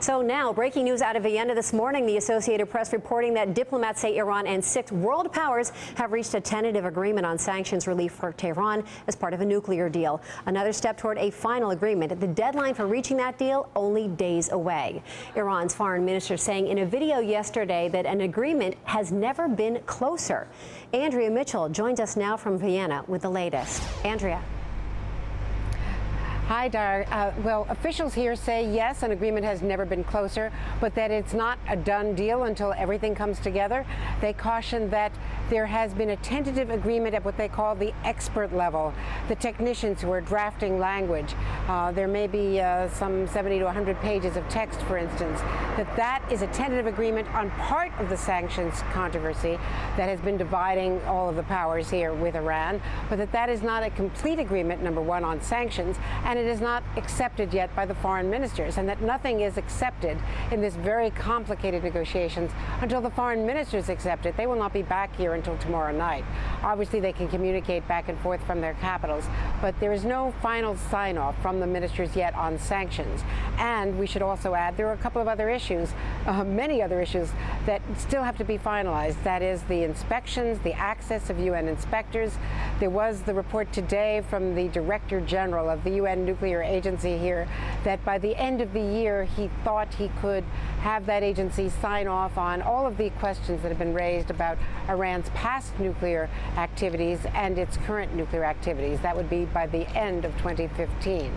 So now, breaking news out of Vienna this morning. The Associated Press reporting that diplomats say Iran and 6 world powers have reached a tentative agreement on sanctions relief for Tehran as part of a nuclear deal. Another step toward a final agreement. The deadline for reaching that deal only days away. Iran's foreign minister saying in a video yesterday that an agreement has never been closer. Andrea Mitchell joins us now from Vienna with the latest. Andrea. Hi, Dar. Well, officials here say yes, an agreement has never been closer, but that it's not a done deal until everything comes together. They caution that there has been a tentative agreement at what they call the expert level, the technicians who are drafting language. There may be some 70 to 100 pages of text, for instance, that is a tentative agreement on part of the sanctions controversy that has been dividing all of the powers here with Iran, but that is not a complete agreement, number one, on sanctions, and it is not accepted yet by the foreign ministers, and that nothing is accepted in this very complicated negotiations until the foreign ministers accept it. They will not be back here until tomorrow night. Obviously, they can communicate back and forth from their capitals, but there is no final sign-off from the ministers yet on sanctions. And we should also add there are a couple of other issues, many other issues, that still have to be finalized. That is the inspections, the access of UN inspectors. There was the report today from the Director General of the UN Nuclear Agency here that by the end of the year he thought he could have that agency sign off on all of the questions that have been raised about Iran's past nuclear activities and its current nuclear activities. That would be by the end of 2015.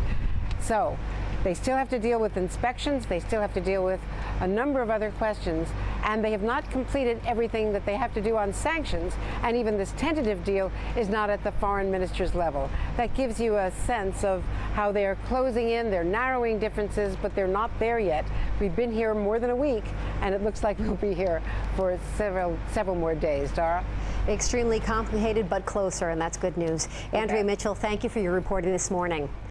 So they still have to deal with inspections, they still have to deal with a number of other questions, and they have not completed everything that they have to do on sanctions, and even this tentative deal is not at the foreign minister's level. That gives you a sense of how they are closing in, they're narrowing differences, but they're not there yet. We've been here more than a week, and it looks like we'll be here for several more days. Dara? Extremely complicated, but closer, and that's good news. Andrea Mitchell, thank you for your reporting this morning.